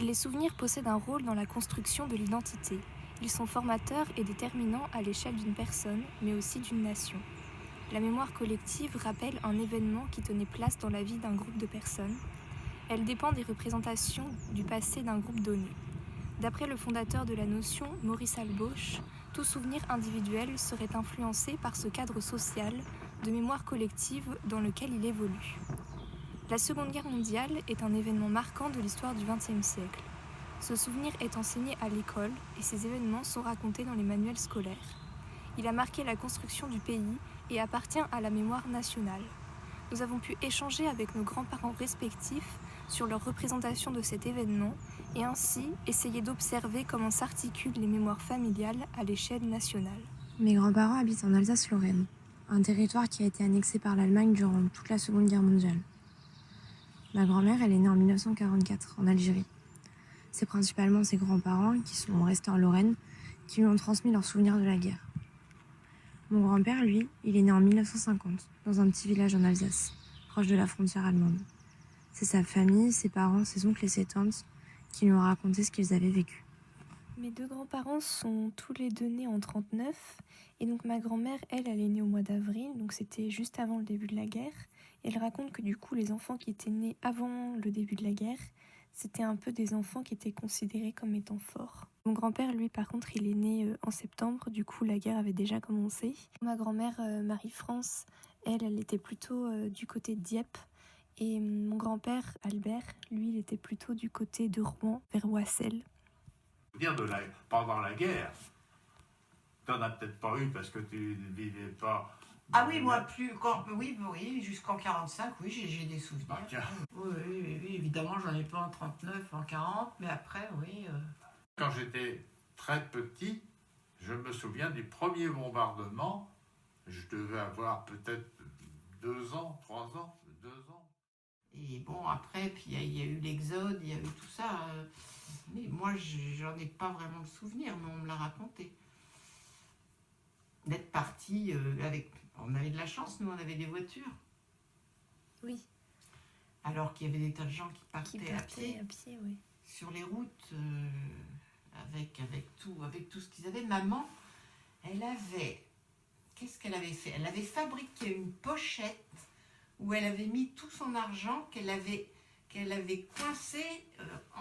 Les souvenirs possèdent un rôle dans la construction de l'identité. Ils sont formateurs et déterminants à l'échelle d'une personne, mais aussi d'une nation. La mémoire collective rappelle un événement qui tenait place dans la vie d'un groupe de personnes. Elle dépend des représentations du passé d'un groupe donné. D'après le fondateur de la notion, Maurice Halbauch, tout souvenir individuel serait influencé par ce cadre social de mémoire collective dans lequel il évolue. La Seconde Guerre mondiale est un événement marquant de l'histoire du XXe siècle. Ce souvenir est enseigné à l'école et ces événements sont racontés dans les manuels scolaires. Il a marqué la construction du pays et appartient à la mémoire nationale. Nous avons pu échanger avec nos grands-parents respectifs sur leur représentation de cet événement et ainsi essayer d'observer comment s'articulent les mémoires familiales à l'échelle nationale. Mes grands-parents habitent en Alsace-Lorraine, un territoire qui a été annexé par l'Allemagne durant toute la Seconde Guerre mondiale. Ma grand-mère, elle est née en 1944, en Algérie. C'est principalement ses grands-parents, qui sont restés en Lorraine, qui lui ont transmis leurs souvenirs de la guerre. Mon grand-père, lui, il est né en 1950, dans un petit village en Alsace, proche de la frontière allemande. C'est sa famille, ses parents, ses oncles et ses tantes qui lui ont raconté ce qu'ils avaient vécu. Mes deux grands-parents sont tous les deux nés en 1939, et donc ma grand-mère, elle est née au mois d'avril, donc c'était juste avant le début de la guerre. Et elle raconte que du coup, les enfants qui étaient nés avant le début de la guerre, c'était un peu des enfants qui étaient considérés comme étant forts. Mon grand-père, lui, par contre, il est né en septembre, du coup, la guerre avait déjà commencé. Ma grand-mère, Marie-France, elle était plutôt du côté de Dieppe, et mon grand-père, Albert, lui, il était plutôt du côté de Rouen, vers Oissel. Pendant la guerre, t'en as peut-être pas eu parce que tu ne vivais pas. Ah oui, moi oui, jusqu'en 45, oui, j'ai des souvenirs. Oui, évidemment, j'en ai pas en 39, en 40, mais après, oui. Quand j'étais très petit, je me souviens du premier bombardement. Je devais avoir peut-être 2 ans, 3 ans, 2 ans. Et bon, après, puis il y a eu l'exode, il y a eu tout ça. Mais moi, j'en ai pas vraiment le souvenir, mais on me l'a raconté. D'être parti avec... On avait de la chance, nous, on avait des voitures. Oui. Alors qu'il y avait des tas de gens qui partaient à pied, oui. Sur les routes, avec tout ce qu'ils avaient. Maman, elle avait... Qu'est-ce qu'elle avait fait? Elle avait fabriqué une pochette où elle avait mis tout son argent qu'elle avait coincé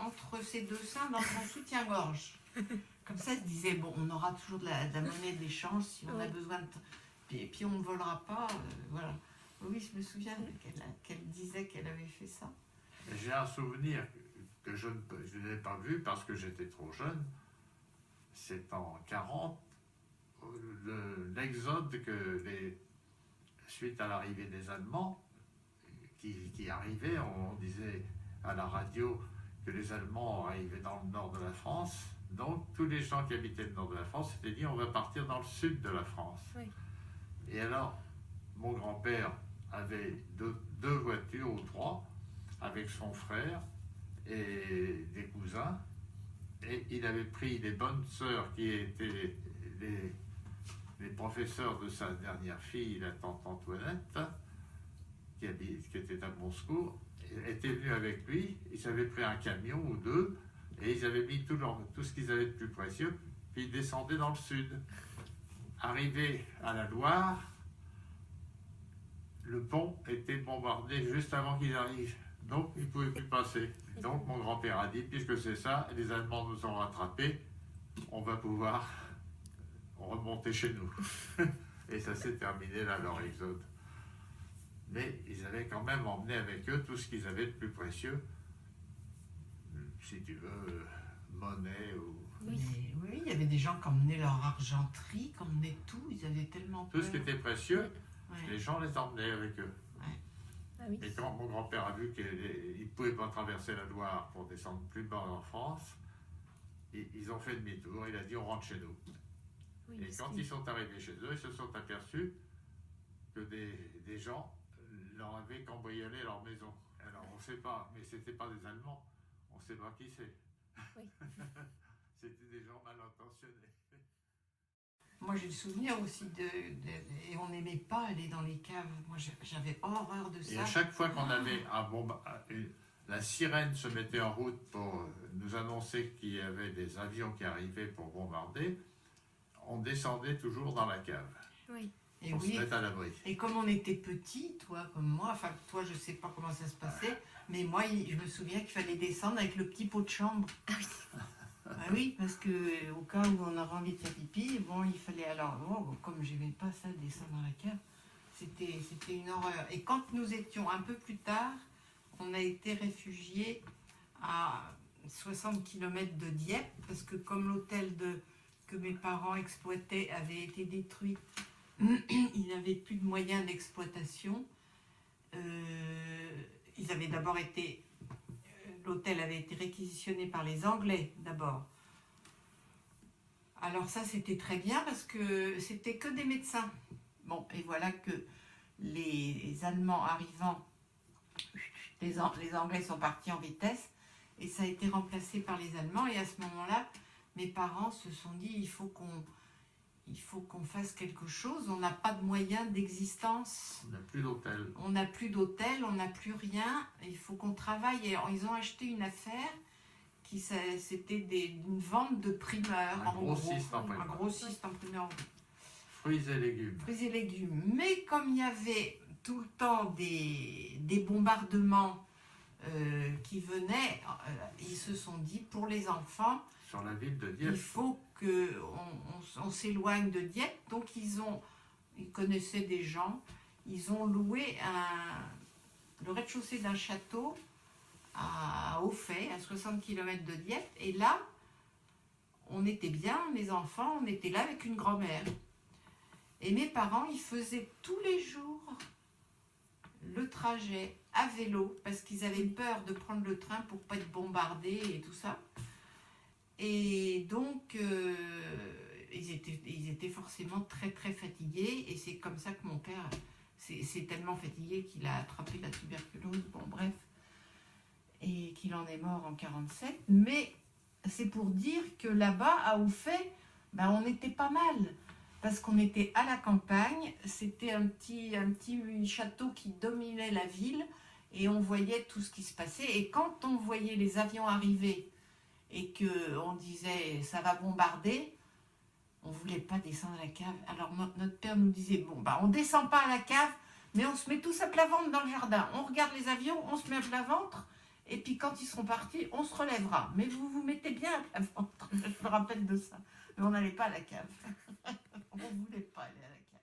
entre ses deux seins dans son soutien-gorge. Comme ça, elle se disait, bon, on aura toujours de la monnaie d'échange si on a besoin de... Et puis on ne volera pas, voilà. Oui, je me souviens qu'elle disait qu'elle avait fait ça. J'ai un souvenir que je n'ai pas vu parce que j'étais trop jeune. C'est en 40, l'exode suite à l'arrivée des Allemands qui arrivaient, on disait à la radio que les Allemands arrivaient dans le nord de la France. Donc tous les gens qui habitaient le nord de la France s'étaient dit on va partir dans le sud de la France. Oui. Et alors, mon grand-père avait deux voitures ou 3 avec son frère et des cousins. Et il avait pris les bonnes sœurs qui étaient les professeurs de sa dernière fille, la tante Antoinette, qui était à Moscou, étaient venus avec lui. Ils avaient pris un camion ou 2 et ils avaient mis tout ce qu'ils avaient de plus précieux, puis ils descendaient dans le sud. Arrivé à la Loire, le pont était bombardé juste avant qu'ils arrivent. Donc, ils ne pouvaient plus passer. Donc, mon grand-père a dit, puisque c'est ça, les Allemands nous ont rattrapés, on va pouvoir remonter chez nous. Et ça s'est terminé là, leur exode. Mais ils avaient quand même emmené avec eux tout ce qu'ils avaient de plus précieux. Si tu veux, monnaie ou... Oui, il y avait des gens qui emmenaient leur argenterie, qui emmenaient tout, ils avaient tellement peur. Tout ce qui était précieux, les gens les emmenaient avec eux. Ouais. Ah oui. Et quand mon grand-père a vu qu'il ne pouvait pas traverser la Loire pour descendre plus bas en France, ils ont fait demi-tour, il a dit on rentre chez nous. Oui, et quand ils sont arrivés chez eux, ils se sont aperçus que des gens leur avaient cambriolé leur maison. Alors on ne sait pas, mais ce n'était pas des Allemands, on ne sait pas qui c'est. Oui. C'était des gens mal intentionnés. Moi j'ai le souvenir aussi et on n'aimait pas aller dans les caves. Moi j'avais horreur de ça. Et à chaque fois qu'on avait la sirène se mettait en route pour nous annoncer qu'il y avait des avions qui arrivaient pour bombarder, on descendait toujours dans la cave Oui. Et pour se oui, mettre à l'abri. et comme on était petits, toi comme moi, enfin toi je sais pas comment ça se passait, mais moi je me souviens qu'il fallait descendre avec le petit pot de chambre. Ah oui. Ah oui, parce que au cas où on aurait envie de faire pipi, bon il fallait alors, oh, comme j'aimais pas ça, descendre dans la cave, c'était une horreur. Et quand nous étions un peu plus tard, on a été réfugiés à 60 km de Dieppe, parce que comme l'hôtel que mes parents exploitaient avait été détruit, ils n'avaient plus de moyens d'exploitation. Ils avaient d'abord été... L'hôtel avait été réquisitionné par les Anglais d'abord. Alors ça c'était très bien parce que c'était que des médecins. Bon, et voilà que les Allemands arrivant, les Anglais sont partis en vitesse et ça a été remplacé par les Allemands. Et à ce moment-là, mes parents se sont dit il faut qu'on fasse quelque chose. On n'a pas de moyens d'existence. On n'a plus d'hôtel. On n'a plus d'hôtel, on n'a plus rien. Il faut qu'on travaille. Et ils ont acheté une affaire c'était une vente de primeurs. Un grossiste imprimeur. Un grossiste imprimeur. Fruits et légumes. Fruits et légumes. Mais comme il y avait tout le temps des bombardements qui venaient, ils se sont dit pour les enfants, Sur la ville de il Dieppe. faut qu'on s'éloigne de Dieppe. Donc ils connaissaient des gens, ils ont loué le rez-de-chaussée d'un château à Auffay, à 60 km de Dieppe. Et là, on était bien, les enfants, on était là avec une grand-mère. Et mes parents, ils faisaient tous les jours le trajet à vélo parce qu'ils avaient peur de prendre le train pour pas être bombardés et tout ça. Et donc, ils étaient forcément très très fatigués. Et c'est comme ça que mon père c'est tellement fatigué qu'il a attrapé la tuberculose. Bon, bref. Et qu'il en est mort en 47. Mais c'est pour dire que là-bas, à Auffay, ben, on était pas mal. Parce qu'on était à la campagne. C'était un petit château qui dominait la ville. Et on voyait tout ce qui se passait. Et quand on voyait les avions arriver et qu'on disait ça va bombarder, on ne voulait pas descendre à la cave. Alors notre père nous disait bon, bah, on ne descend pas à la cave, mais on se met tous à plat ventre dans le jardin. On regarde les avions, on se met à plat ventre, et puis quand ils seront partis, on se relèvera. Mais vous vous mettez bien à plat ventre, je me rappelle de ça. Mais on n'allait pas à la cave. On ne voulait pas aller à la cave.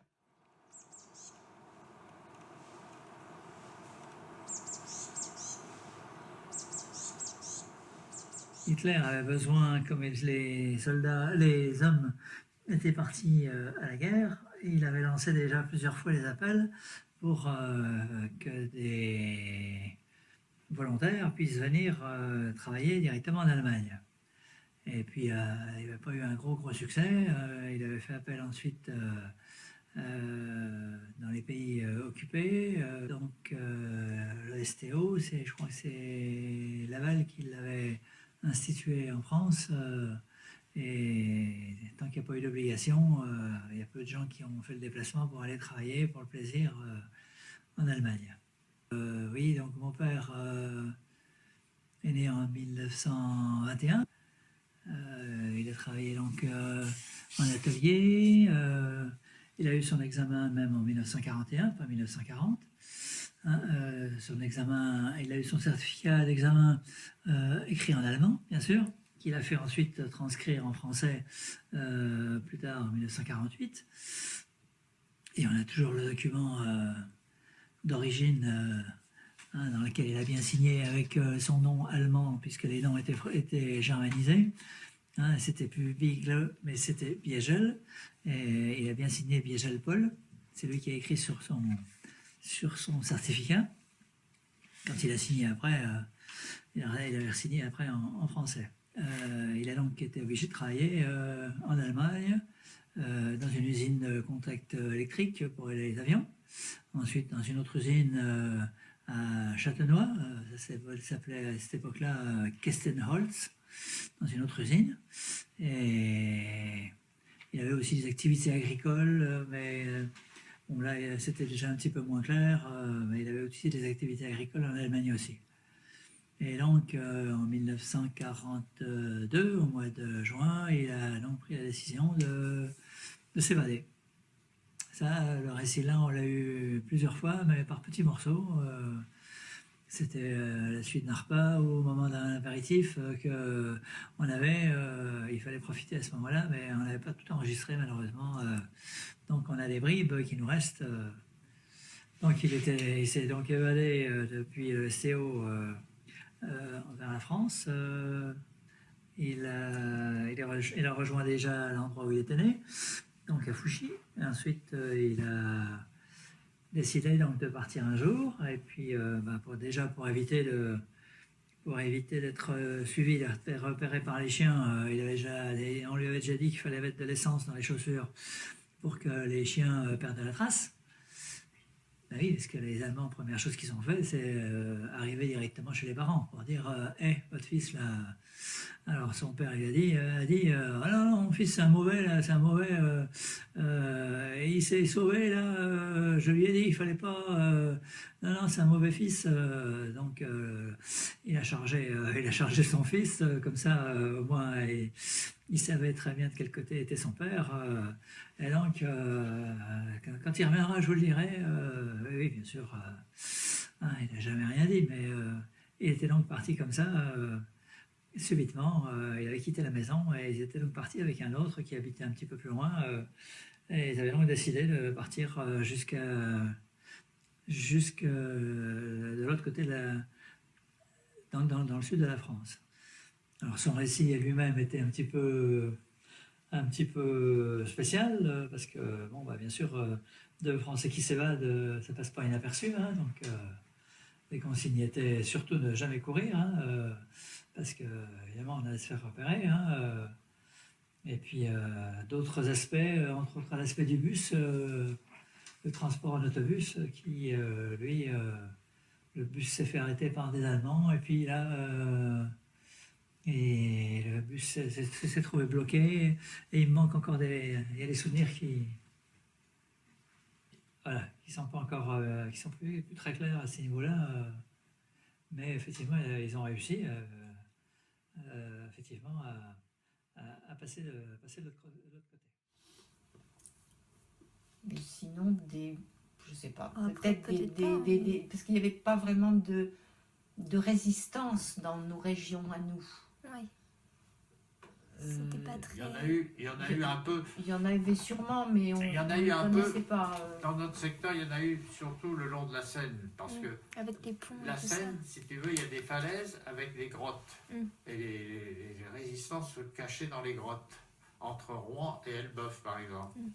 Hitler avait besoin, comme les soldats, les hommes étaient partis à la guerre, il avait lancé déjà plusieurs fois les appels pour que des volontaires puissent venir travailler directement en Allemagne. Et puis il n'avait pas eu un gros succès. Il avait fait appel ensuite dans les pays occupés. Donc le STO, je crois que c'est Laval qui l'avait institué en France. Et tant qu'il n'y a pas eu d'obligation, il y a peu de gens qui ont fait le déplacement pour aller travailler pour le plaisir en Allemagne. Oui, donc mon père est né en 1921. Il a travaillé donc en atelier. Il a eu son examen même en 1941, pas 1940. Son examen, il a eu son certificat d'examen écrit en allemand, bien sûr, qu'il a fait ensuite transcrire en français plus tard en 1948. Et on a toujours le document d'origine dans lequel il a bien signé avec son nom allemand, puisque les noms étaient germanisés. C'était plus Biegel, mais c'était Biegel. Et il a bien signé Biegel Paul. C'est lui qui a écrit sur son certificat. Quand il a signé après, il avait signé après en français. Il a donc été obligé de travailler en Allemagne, dans une usine de contact électrique pour les avions. Ensuite, dans une autre usine à Châtenois, ça s'appelait à cette époque-là Kestenholz, dans une autre usine. Et il avait aussi des activités agricoles, mais bon, là, c'était déjà un petit peu moins clair, mais il avait aussi des activités agricoles en Allemagne aussi. Et donc, en 1942, au mois de juin, il a donc pris la décision de s'évader. Ça, le récit là, on l'a eu plusieurs fois, mais par petits morceaux. C'était la suite d'un repas ou au moment d'un apéritif qu'on avait. Il fallait profiter à ce moment-là, mais on n'avait pas tout enregistré malheureusement. Donc on a des bribes qui nous restent. Donc il s'est donc évadé depuis le STO vers la France. Il a rejoint déjà l'endroit où il était né, donc à Fouchy. Et ensuite, il a décidé donc de partir un jour, et puis pour éviter d'être suivi, d'être repéré par les chiens, on lui avait déjà dit qu'il fallait mettre de l'essence dans les chaussures pour que les chiens perdent la trace. Ben oui, parce que les Allemands, première chose qu'ils ont fait, c'est arriver directement chez les parents pour dire votre fils là. Alors son père il a dit ah non, mon fils c'est un mauvais là, c'est un mauvais, il s'est sauvé là, je lui ai dit il fallait pas, non c'est un mauvais fils, donc il a chargé son fils, comme ça au moins il savait très bien de quel côté était son père, et donc quand il reviendra je vous le dirai, oui bien sûr, il n'a jamais rien dit, mais il était donc parti comme ça. Subitement, il avait quitté la maison et ils étaient donc partis avec un autre qui habitait un petit peu plus loin. Et ils avaient donc décidé de partir jusque de l'autre côté dans le sud de la France. Alors son récit lui-même était un petit peu spécial parce que bien sûr deux Français qui s'évadent, ça passe pas inaperçu, hein, donc les consignes étaient surtout ne jamais courir. Hein, parce que évidemment on allait se faire repérer, hein, et puis d'autres aspects, entre autres l'aspect du bus, le transport en autobus, qui lui, le bus s'est fait arrêter par des Allemands, et puis là, et le bus s'est trouvé bloqué, et il me manque encore il y a des souvenirs qui sont pas encore, qui sont plus très clairs à ce niveau-là, mais effectivement ils ont réussi. Effectivement, à passer de l'autre côté. Mais sinon, je sais pas, Après, peut-être pas, mais- parce qu'il n'y avait pas vraiment de résistance dans nos régions à nous. Oui. C'était pas Il très. y en a eu un peu. Il y en avait sûrement, mais on Il y en a ne eu un peu. connaissait pas. Dans notre secteur, il y en a eu surtout le long de la Seine, parce que Avec les ponts la et tout Seine, si tu veux, il y a des falaises avec des grottes. Mm. Et les résistants se cachaient dans les grottes, entre Rouen et Elbeuf, par exemple. Mm.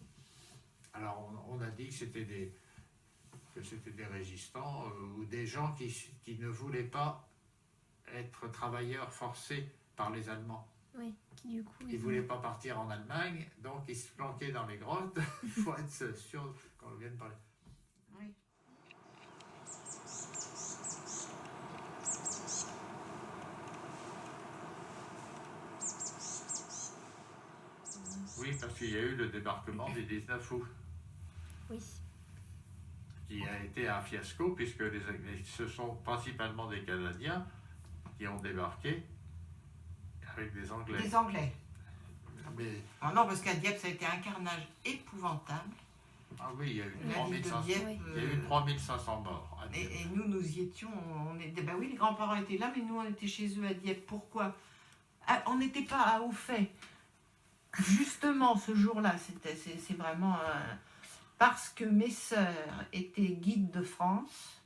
Alors, on a dit que c'était des résistants ou des gens qui ne voulaient pas être travailleurs forcés par les Allemands. Oui, qui du coup. Ils ne voulaient pas partir en Allemagne, donc ils se planquaient dans les grottes pour être sûr qu'on vienne parler. Oui. Oui, parce qu'il y a eu le débarquement des 19 août, Oui. qui a été un fiasco, puisque ce sont principalement des Canadiens qui ont débarqué avec des Anglais. Des Anglais. Mais, Ah non, parce qu'à Dieppe, ça a été un carnage épouvantable. ah oui, il y a eu La ville de 3500, Dieppe. il y a eu 3500 morts à Dieppe. Et nous y étions. Oui, les grands-parents étaient là, mais nous, on était chez eux à Dieppe. Pourquoi? On n'était pas à Auffay. Justement, ce jour-là, c'est vraiment parce que mes sœurs étaient guides de France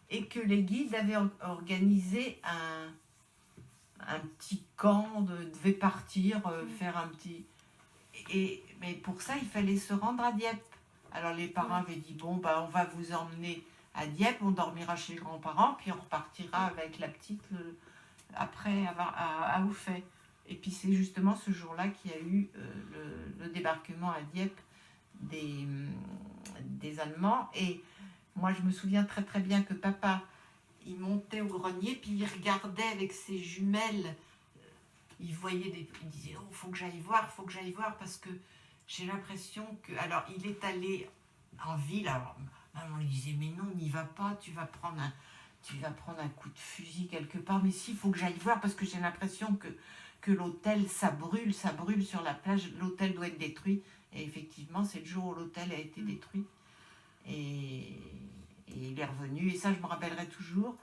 et que les guides avaient organisé un petit camp, devait partir, faire un petit... Mais pour ça, il fallait se rendre à Dieppe. Alors les parents avaient dit, bon, on va vous emmener à Dieppe, on dormira chez les grands-parents, puis on repartira avec la petite après à Auffay. Et puis c'est justement ce jour-là qu'il y a eu le débarquement à Dieppe des Allemands. Et moi, je me souviens très très bien que papa, il montait au grenier, puis il regardait avec ses jumelles. Il voyait il disait, oh, faut que j'aille voir, parce que j'ai l'impression que... Alors, il est allé en ville, alors maman lui disait, mais non, n'y va pas, tu vas prendre tu vas prendre un coup de fusil quelque part. Mais si, il faut que j'aille voir parce que j'ai l'impression que l'hôtel, ça brûle sur la plage. L'hôtel doit être détruit. Et effectivement, c'est le jour où l'hôtel a été détruit. Et il est revenu. Et ça, je me rappellerai toujours.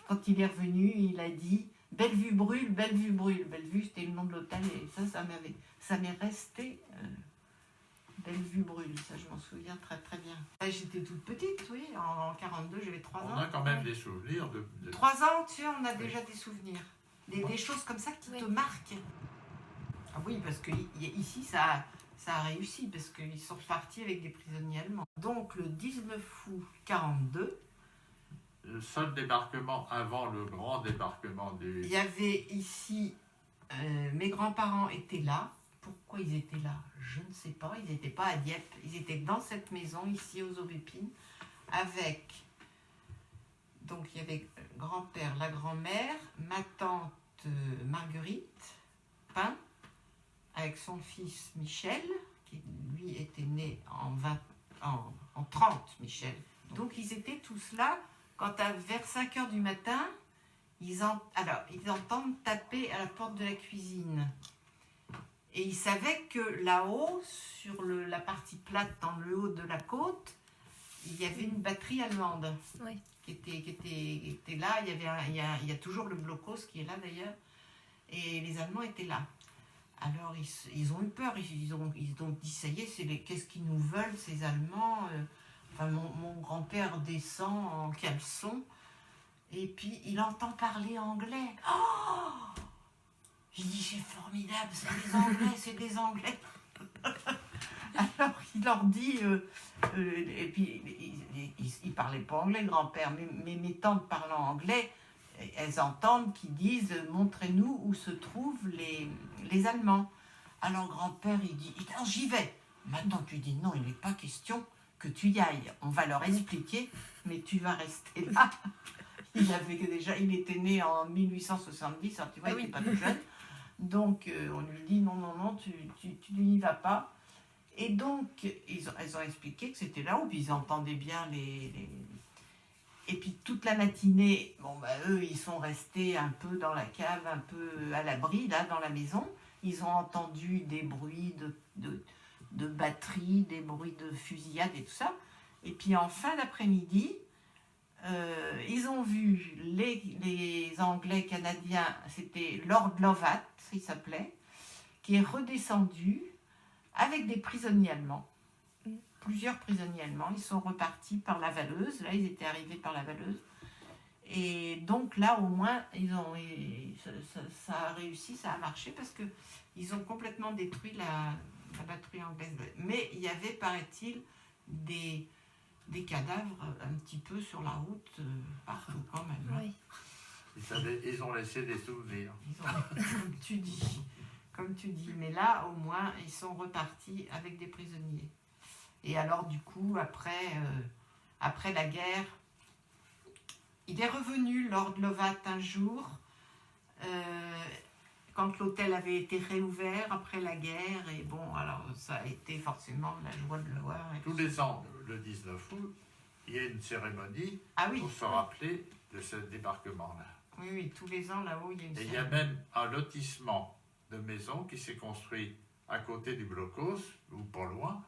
Quand il est revenu, il a dit « Bellevue brûle, Bellevue brûle ». Bellevue, c'était le nom de l'hôtel. Et ça m'est resté... Bellevue brûle, ça je m'en souviens très très bien. J'étais toute petite, oui, en 42, j'avais 3 ans. On a quand même des souvenirs de... 3 ans, tu sais, on a déjà des souvenirs. Des choses comme ça qui te marquent. Ah oui, parce que ici, ça a réussi, parce qu'ils sont repartis avec des prisonniers allemands. Donc le 19 août 42... Le seul débarquement avant le grand débarquement du... Il y avait ici... mes grands-parents étaient là. Pourquoi ils étaient là? Je ne sais pas. Ils n'étaient pas à Dieppe. Ils étaient dans cette maison, ici aux Aubépines, avec... Donc, il y avait le grand-père, la grand-mère, ma tante Marguerite, Pain, avec son fils Michel, qui lui était né en 30, Michel. Donc, ils étaient tous là. Quand vers 5 h du matin, ils entendent taper à la porte de la cuisine. Et ils savaient que là-haut, sur la partie plate, dans le haut de la côte, il y avait une batterie allemande qui était là. Il y a toujours le blocos qui est là d'ailleurs. Et les Allemands étaient là. Alors ils ont eu peur. Ils ont dit, ça y est, qu'est-ce qu'ils nous veulent ces Allemands? Enfin, mon grand-père descend en caleçon. Et puis il entend parler anglais. Oh! Il dit, c'est formidable, c'est des Anglais. Alors, il leur dit, et puis, il ne parlait pas anglais, le grand-père, mais mes tantes parlant anglais, elles entendent qu'ils disent, montrez-nous où se trouvent les Allemands. Alors, grand-père, il dit, j'y vais. Maintenant, tu dis, non, il n'est pas question que tu y ailles. On va leur expliquer, mais tu vas rester là. Il était né en 1870, alors tu vois, il n'était pas tout jeune. Donc, on lui dit non, tu n'y vas pas. Et donc, elles ont expliqué que c'était là-haut, puis ils entendaient bien Et puis, toute la matinée, eux, ils sont restés un peu dans la cave, un peu à l'abri, là, dans la maison. Ils ont entendu des bruits de batterie, des bruits de fusillade et tout ça. Et puis, en fin d'après-midi, ils ont vu les Anglais canadiens, c'était Lord Lovat, il s'appelait, qui est redescendu avec des prisonniers allemands, plusieurs prisonniers allemands. Ils sont repartis par la Valeuse, là ils étaient arrivés par la Valeuse. Et donc là au moins, ça a réussi, ça a marché parce qu'ils ont complètement détruit la batterie anglaise. Mais il y avait, paraît-il, des cadavres un petit peu sur la route, partout quand même. Oui. Ils ont laissé des souvenirs. Comme tu dis. Mais là, au moins, ils sont repartis avec des prisonniers. Et alors, du coup, après la guerre, il est revenu, Lord Lovat, un jour, quand l'hôtel avait été réouvert après la guerre. Et bon, alors, ça a été forcément la joie de le voir. Tous les ans, le 19 août, il y a une cérémonie pour se rappeler de ce débarquement-là. Oui, tous les ans, là-haut, il y a une cérémonie. Et il y a même un lotissement de maisons qui s'est construit à côté du blocos, ou pas loin,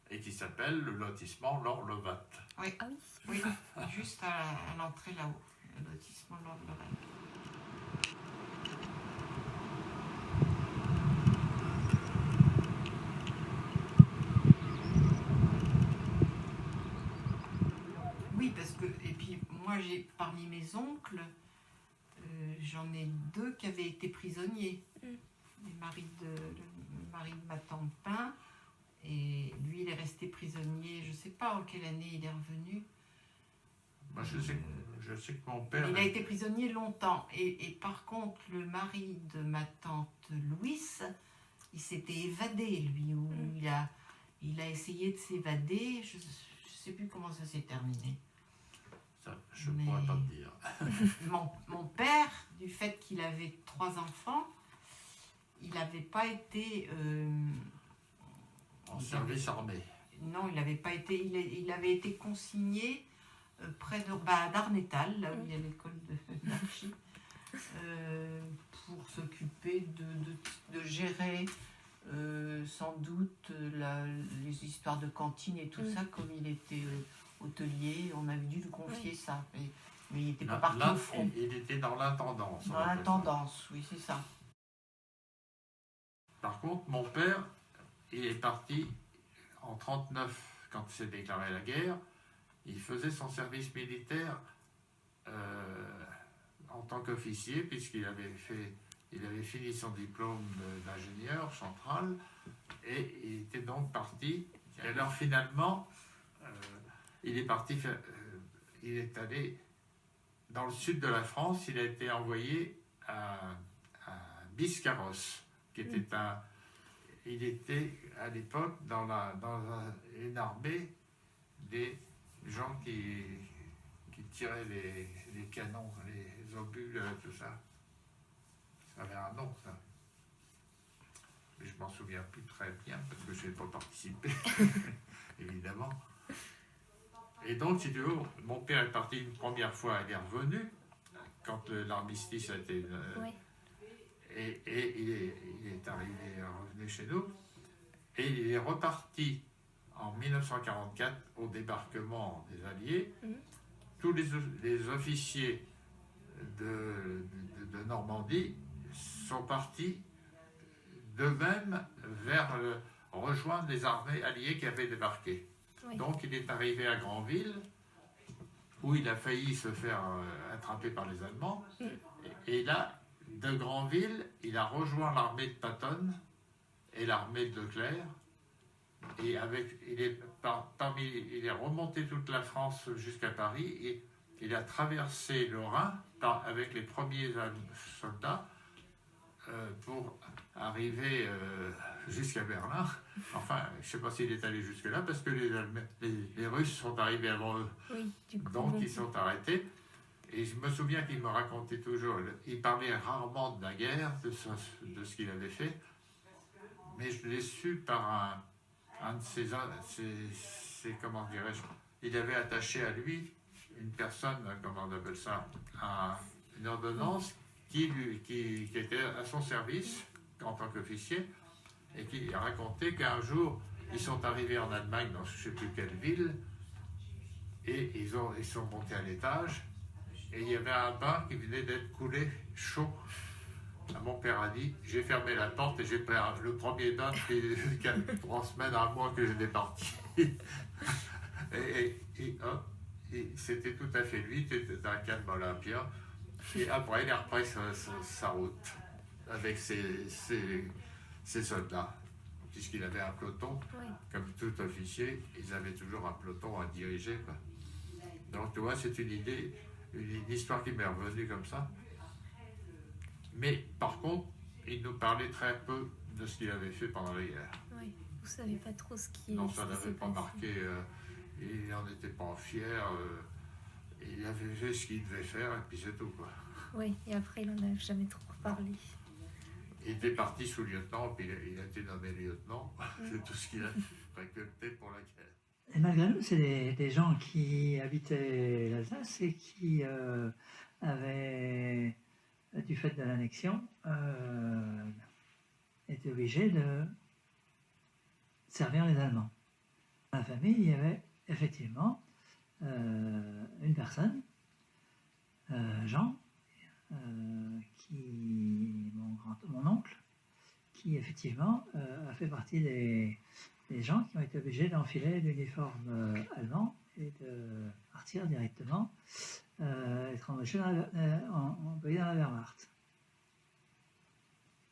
et qui s'appelle le lotissement Lord Lovat. Oui, oui, juste à l'entrée là-haut, le lotissement Lord Lovat. Oui, parce que, et puis moi, parmi mes oncles, j'en ai 2 qui avaient été prisonniers. Le mari de ma tante Pain, et lui, il est resté prisonnier, je ne sais pas en quelle année il est revenu. Moi, je sais que mon père... Il a été prisonnier longtemps, et par contre, le mari de ma tante Louise, il s'était évadé, lui, où il a essayé de s'évader, je ne sais plus comment ça s'est terminé. Ça, je ne pourrais pas te dire. Mon père, du fait qu'il avait 3 enfants, il n'avait pas été... en service armé. Non, il n'avait pas été... Il avait été consigné près d'Arnétal, là où il y a l'école d'archi, pour s'occuper de gérer sans doute les histoires de cantine et tout ça, comme il était hôtelier, on avait dû lui confier ça. Mais il n'était pas parti au front. Il était dans l'intendance. Dans l'intendance, oui, c'est ça. Par contre, mon père, il est parti en 1939, quand s'est déclaré la guerre. Il faisait son service militaire en tant qu'officier, puisqu'il avait fini son diplôme d'ingénieur central, et il était donc parti. Et alors finalement, il est parti, il est allé dans le sud de la France. Il a été envoyé à Biscarrosse, qui était il était à l'époque dans une armée des gens qui tiraient les canons, les obus, tout ça. Ça avait un nom, ça. Mais je m'en souviens plus très bien parce que je n'ai pas participé, évidemment. Et donc, si tu veux, mon père est parti une première fois, il est revenu quand l'armistice a été. Oui. Et il est revenu chez nous. Et il est reparti en 1944 au débarquement des Alliés. Tous les officiers de Normandie sont partis d'eux-mêmes vers rejoindre les armées alliées qui avaient débarqué. Oui. Donc il est arrivé à Granville, où il a failli se faire attraper par les Allemands. Et là, de Granville, il a rejoint l'armée de Patton et l'armée de Leclerc. Et il est remonté toute la France jusqu'à Paris, et il a traversé le Rhin avec les premiers soldats pour arriver jusqu'à Berlin. Enfin, je ne sais pas s'il est allé jusque-là, parce que les Russes sont arrivés avant eux. Oui, du coup, donc ils sont arrêtés. Et je me souviens qu'il me racontait toujours, il parlait rarement de la guerre, de ce qu'il avait fait, mais je l'ai su par un de ses comment dirais-je, il avait attaché à lui une personne, comment on appelle ça, une ordonnance qui était à son service en tant qu'officier, et qui racontait qu'un jour, ils sont arrivés en Allemagne, dans je ne sais plus quelle ville, et ils sont montés à l'étage, et il y avait un bain qui venait d'être coulé chaud. Mon père a dit, j'ai fermé la porte et j'ai pris le premier bain depuis 3 semaines, un mois que j'étais parti. et c'était tout à fait lui, c'était un calme olympien. Et après, il a repris sa route avec ses soldats, puisqu'il avait un peloton. Oui. Comme tout officier, ils avaient toujours un peloton à diriger, quoi. Donc, tu vois, c'est une histoire qui m'est revenue comme ça. Mais par contre, il nous parlait très peu de ce qu'il avait fait pendant la guerre. Oui, vous ne savez pas trop ce qui. Non, ça n'avait pas marqué. Il n'en était pas fier. Il avait fait ce qu'il devait faire, et puis c'est tout, quoi. Oui, et après, il n'en a jamais trop parlé. Il était parti sous-lieutenant, puis il a été nommé lieutenant. C'est tout ce qu'il a récolté pour la guerre. Et malgré nous, c'est des gens qui habitaient l'Alsace et qui avaient, du fait de l'annexion, été obligés de servir les Allemands. Dans la famille, il y avait effectivement une personne, Jean, mon oncle, qui effectivement a fait partie des gens qui ont été obligés d'enfiler l'uniforme allemand et de partir directement, être embauchés envoyés dans la Wehrmacht.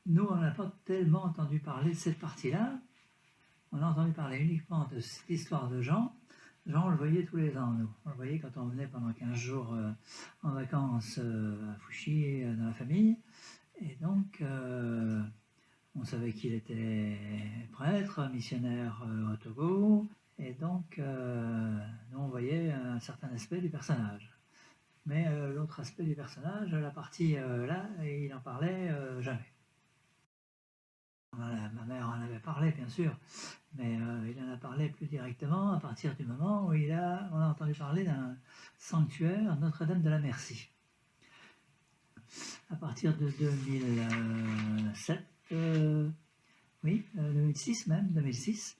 Nous, on n'a pas tellement entendu parler de cette partie-là. On a entendu parler uniquement de cette histoire de Jean. Jean, on le voyait tous les ans, nous. On le voyait quand on venait pendant 15 jours en vacances à Fouchy, dans la famille. Et donc, on savait qu'il était prêtre, missionnaire au Togo. Et donc, nous, on voyait un certain aspect du personnage. Mais l'autre aspect du personnage, la partie là, il n'en parlait jamais. ma mère en avait parlé, bien sûr, mais il en a parlé plus directement à partir du moment où on a entendu parler d'un sanctuaire Notre-Dame de la Merci. À partir de 2007, 2006 même, 2006,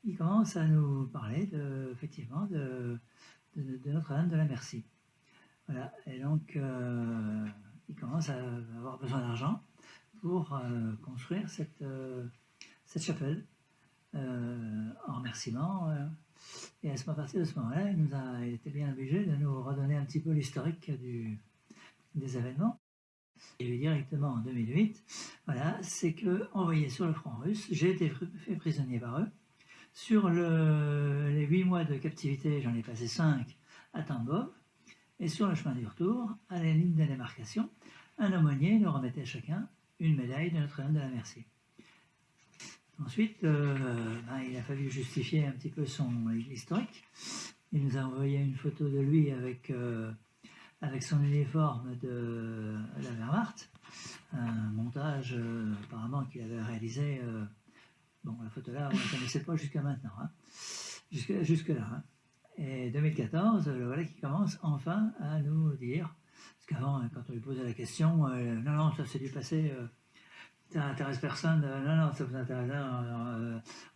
il commence à nous parler effectivement de Notre-Dame de la Merci. Voilà, et donc il commence à avoir besoin d'argent pour construire cette chapelle en remerciement. Et à partir de ce moment-là, il était bien obligé de nous redonner un petit peu l'historique des événements. Et directement en 2008, voilà, c'est que envoyé sur le front russe, j'ai été fait prisonnier par eux. Sur les 8 mois de captivité, j'en ai passé 5 à Tambov. Et sur le chemin du retour, à la ligne de démarcation, un aumônier nous remettait chacun une médaille de Notre-Dame de la Merci. Ensuite, il a fallu justifier un petit peu son historique. Il nous a envoyé une photo de lui avec son uniforme de la Wehrmacht, un montage apparemment qu'il avait réalisé. La photo là, on ne la connaissait pas jusqu'à maintenant, hein. Jusque-là. Hein. Et 2014, le voilà qui commence enfin à nous dire, parce qu'avant, quand on lui posait la question, non, ça c'est du passé, ça n'intéresse personne, non, ça vous intéresse,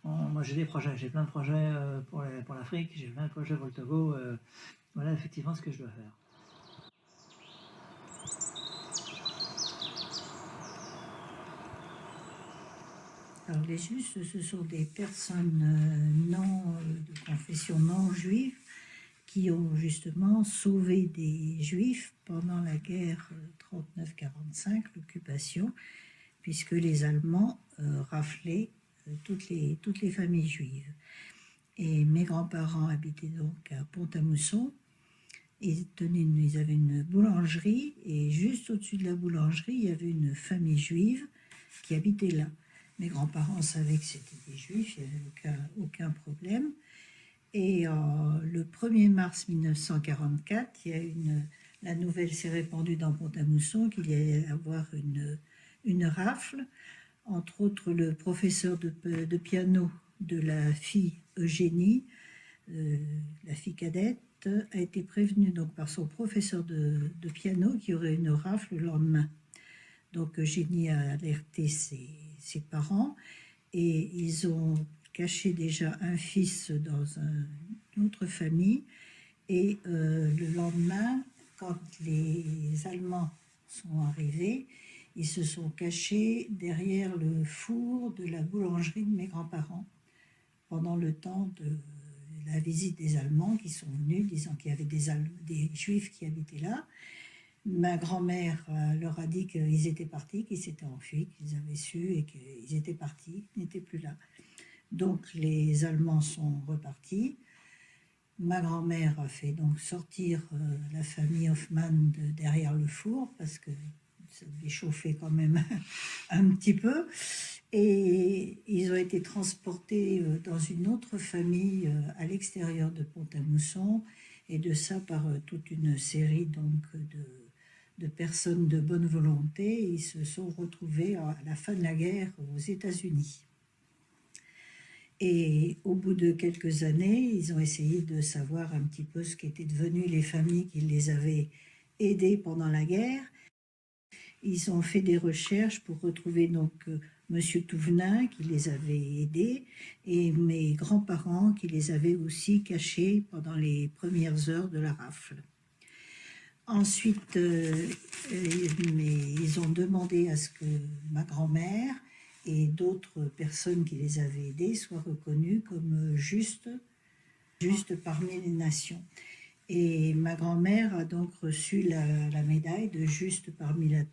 moi j'ai des projets, j'ai plein de projets pour l'Afrique, j'ai plein de projets pour le Togo, voilà effectivement ce que je dois faire. Alors les Juifs, ce sont des personnes de confession non juive qui ont justement sauvé des Juifs pendant la guerre 39-45, l'occupation, puisque les Allemands raflaient toutes les familles juives. Et mes grands-parents habitaient donc à Pont-à-Mousson. Ils avaient une boulangerie, et juste au-dessus de la boulangerie, il y avait une famille juive qui habitait là. Mes grands-parents savaient que c'était des Juifs, il n'y avait aucun problème. Et le 1er mars 1944, la nouvelle s'est répandue dans Pont-à-Mousson qu'il y allait avoir une rafle. Entre autres, le professeur de piano de la fille Eugénie, la fille cadette, a été prévenu donc par son professeur de piano qu'il y aurait une rafle le lendemain. Donc Eugénie a alerté ses parents et ils ont caché déjà un fils dans une autre famille. Et le lendemain, quand les Allemands sont arrivés, ils se sont cachés derrière le four de la boulangerie de mes grands-parents pendant le temps de la visite des Allemands qui sont venus disant qu'il y avait des Juifs qui habitaient là. Ma grand-mère leur a dit qu'ils étaient partis, qu'ils s'étaient enfuis, qu'ils avaient su et qu'ils étaient partis, qu'ils n'étaient plus là. Donc les Allemands sont repartis. Ma grand-mère a fait donc sortir la famille Hoffmann derrière le four parce que ça devait chauffer quand même un petit peu. Et ils ont été transportés dans une autre famille à l'extérieur de Pont-à-Mousson, et de ça par toute une série donc de personnes de bonne volonté. Ils se sont retrouvés à la fin de la guerre aux États-Unis. Et au bout de quelques années, ils ont essayé de savoir un petit peu ce qu'étaient devenues les familles qui les avaient aidés pendant la guerre. Ils ont fait des recherches pour retrouver donc Monsieur Touvenin qui les avait aidés et mes grands-parents qui les avaient aussi cachés pendant les premières heures de la rafle. Ensuite, ils ont demandé à ce que ma grand-mère et d'autres personnes qui les avaient aidés soient reconnues comme justes parmi les nations. Et ma grand-mère a donc reçu la médaille de juste parmi les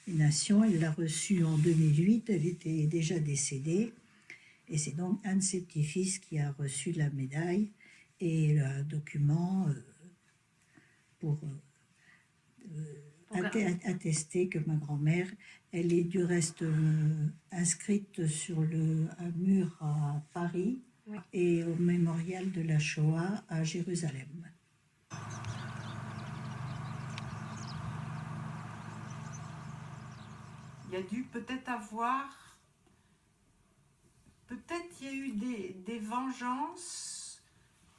nations. Elle l'a reçue en 2008, elle était déjà décédée. Et c'est donc un de ses petits-fils qui a reçu la médaille et le document pour attester que ma grand-mère, elle est du reste inscrite sur un mur à Paris, oui, et au mémorial de la Shoah à Jérusalem. Il y a dû peut-être avoir peut-être il y a eu des vengeances.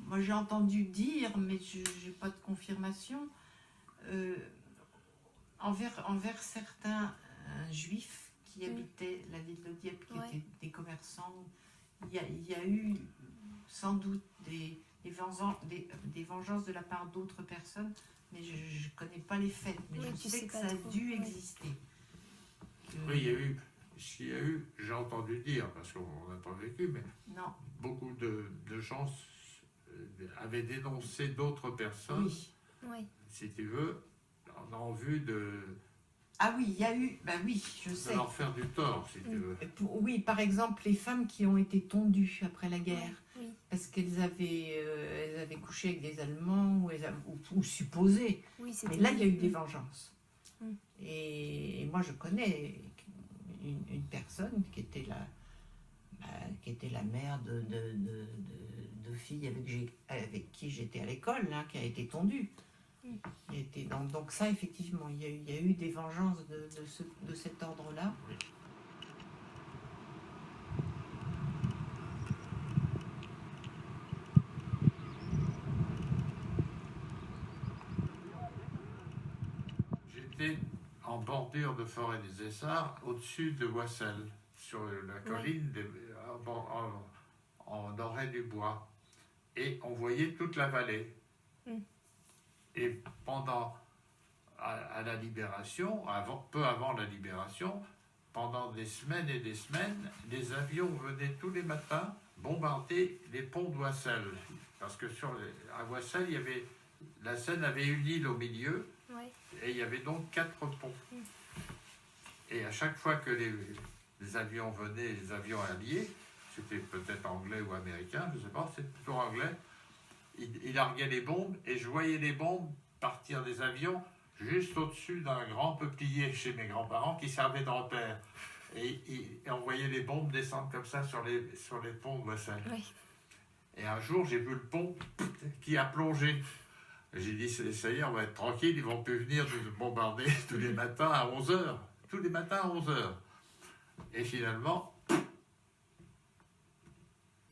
Moi, j'ai entendu dire, mais je n'ai pas de confirmation, envers certains juifs qui habitaient la ville de Dieppe, qui étaient des commerçants. Il y a eu sans doute des vengeances de la part d'autres personnes, mais je ne connais pas les faits, mais Oui, je tu sais sais que pas ça a trop, dû ouais. exister. Oui, il y a eu, j'ai entendu dire, parce qu'on n'a pas vécu, mais Non, beaucoup de gens avaient dénoncé d'autres personnes, oui. Oui, si tu veux, en vue de Ah oui, il y a eu, ben oui, je sais. leur faire du tort, si tu veux. Oui, par exemple, les femmes qui ont été tondues après la guerre, oui. parce qu'elles avaient couché avec des Allemands, ou supposé. Oui, Mais c'était là, il y a eu des vengeances. Mm. Et moi, je connais une personne qui était la mère de filles avec qui j'étais à l'école, hein, qui a été tondue. Mm. Donc ça, effectivement, il y a eu des vengeances de cet ordre-là. J'étais en bordure de forêt des Essarts, au-dessus de Wassel, sur la colline, en orée du bois. Et on voyait toute la vallée. Mm. Et à la libération, peu avant la libération, pendant des semaines et des semaines, les avions venaient tous les matins bombarder les ponts de Wassel. Parce que à Wassel, la Seine avait une île au milieu, Ouais. et il y avait donc 4 ponts. Mm. Et à chaque fois que les avions venaient, les avions alliés, c'était peut-être anglais ou américain, je ne sais pas, c'est plutôt anglais, ils larguaient les bombes, et je voyais les bombes partir des avions juste au-dessus d'un grand peuplier chez mes grands-parents qui servait de repère. Et on voyait les bombes descendre comme ça sur les ponts de Wassel. Oui. Et un jour, j'ai vu le pont qui a plongé. J'ai dit, ça y est, on va être tranquille, ils vont plus venir nous bombarder tous les matins à 11h. Tous les matins à 11h. Et finalement,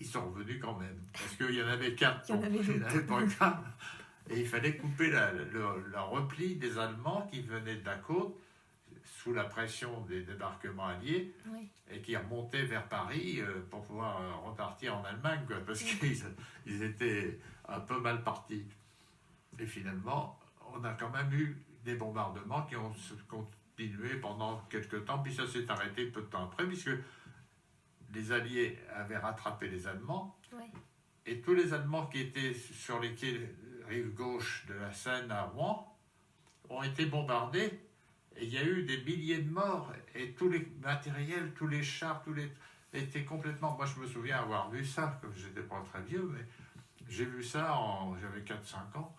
ils sont revenus quand même. Parce qu'il y en avait 4. Il y en avait il n'y en avait pas qu'un. Et il fallait couper le repli des Allemands qui venaient de la côte, sous la pression des débarquements alliés, Oui. et qui remontaient vers Paris pour pouvoir repartir en Allemagne, quoi, parce qu'ils étaient un peu mal partis. Et finalement, on a quand même eu des bombardements qui ont continué pendant quelques temps, puis ça s'est arrêté peu de temps après, puisque les Alliés avaient rattrapé les Allemands, Ouais. et tous les Allemands qui étaient sur les quais rive gauche de la Seine à Rouen ont été bombardés, et il y a eu des milliers de morts, et tous les matériels, tous les chars, étaient complètement... Moi, je me souviens avoir vu ça, comme je n'étais pas très vieux, mais j'ai vu ça, j'avais 4-5 ans.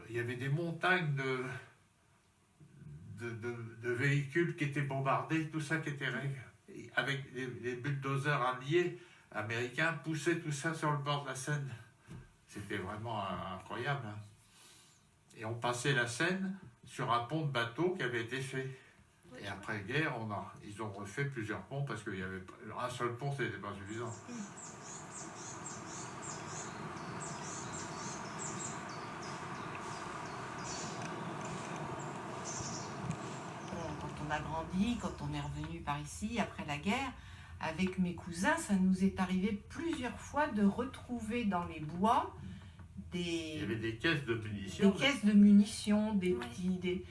Il y avait des montagnes de véhicules qui étaient bombardés, tout ça qui était avec les bulldozers alliés américains poussaient tout ça sur le bord de la Seine. C'était vraiment incroyable. Hein. Et on passait la Seine sur un pont de bateau qui avait été fait. Oui, Et après la guerre, ils ont refait plusieurs ponts parce qu'il y avait un seul pont, c'était pas suffisant. Quand on a grandi, quand on est revenu par ici, après la guerre, avec mes cousins, ça nous est arrivé plusieurs fois de retrouver dans les bois Il y avait des caisses de des munitions. caisses de munitions, des Ouais. petits, des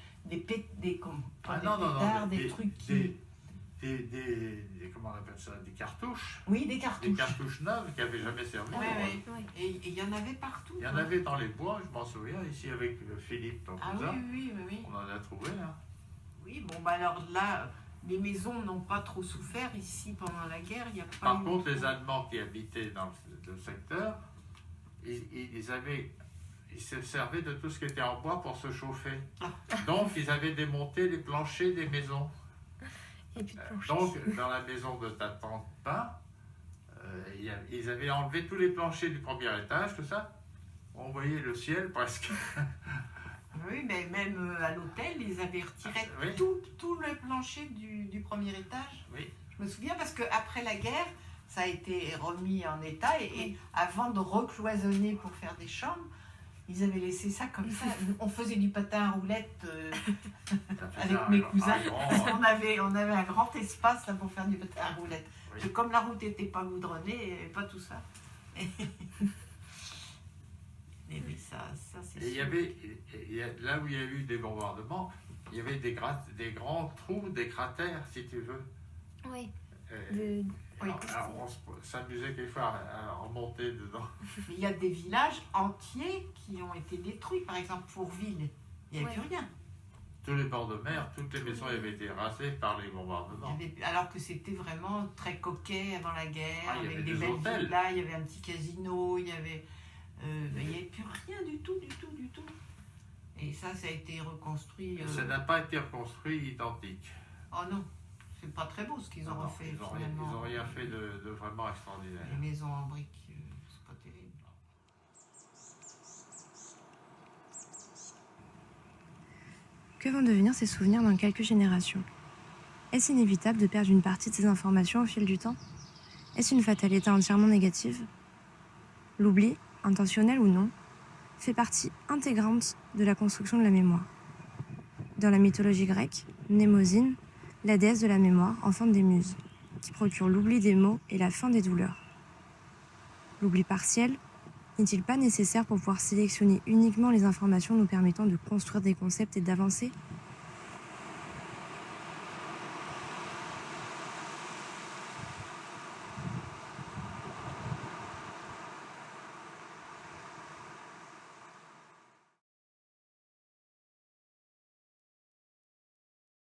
Non, des trucs qui... comment on appelle ça, des cartouches. Oui, des Des cartouches. cartouches neuves qui n'avaient jamais servi. Ouais, ouais. Ouais. Et il y en avait partout. Il y en hein. avait dans les bois, je m'en souviens, ici avec Philippe, ton Ah oui, cousin. oui. On en a trouvé. Hein. Oui, bon, bah alors là, les maisons n'ont pas trop souffert ici pendant la guerre. Il y a pas Par eu- contre, les Allemands qui habitaient dans le secteur, ils se servaient de tout ce qui était en bois pour se chauffer. Donc, ils avaient démonté les planchers des maisons. Et puis de plancher. Donc, dans la maison de ta tante Pain, ils avaient enlevé tous les planchers du premier étage, tout ça. On voyait le ciel presque. Oui, mais même à l'hôtel, ils avaient retiré Oui. tout le plancher du premier étage. Oui. Je me souviens parce qu'après la guerre, ça a été remis en état et avant de recloisonner pour faire des chambres, ils avaient laissé ça comme ça. On faisait du patin à roulettes avec mes cousins. On avait un grand espace là, pour faire du patin à roulettes. Oui. Et comme la route n'était pas goudronnée, il n'y avait pas tout ça. Et oui, ça c'est Et là où il y a eu des bombardements, il y avait des grands trous, des cratères, si tu veux. Oui. Alors, on s'amusait quelquefois à remonter dedans. Mais il y a des villages entiers qui ont été détruits. Par exemple, Fourville, il n'y avait plus rien. Tous les bords de mer, toutes les maisons avaient été rasées par les bombardements. Alors que c'était vraiment très coquet avant la guerre, Il y avec avait des des belles hôtels. villas, il y avait un petit casino, il n'y avait plus rien du tout. Et ça a été reconstruit. Ça n'a pas été reconstruit identique. Oh non, c'est pas très beau ce qu'ils ont Non, refait ils n'ont finalement. rien fait de vraiment extraordinaire. Les maisons en briques, c'est pas terrible. Que vont devenir ces souvenirs dans quelques générations? Est-ce inévitable de perdre une partie de ces informations au fil du temps? Est-ce une fatalité entièrement négative? L'oubli, intentionnel ou non, fait partie intégrante de la construction de la mémoire. Dans la mythologie grecque, Mnémosyne, la déesse de la mémoire, enfante des muses, qui procure l'oubli des mots et la fin des douleurs. L'oubli partiel n'est-il pas nécessaire pour pouvoir sélectionner uniquement les informations nous permettant de construire des concepts et d'avancer ?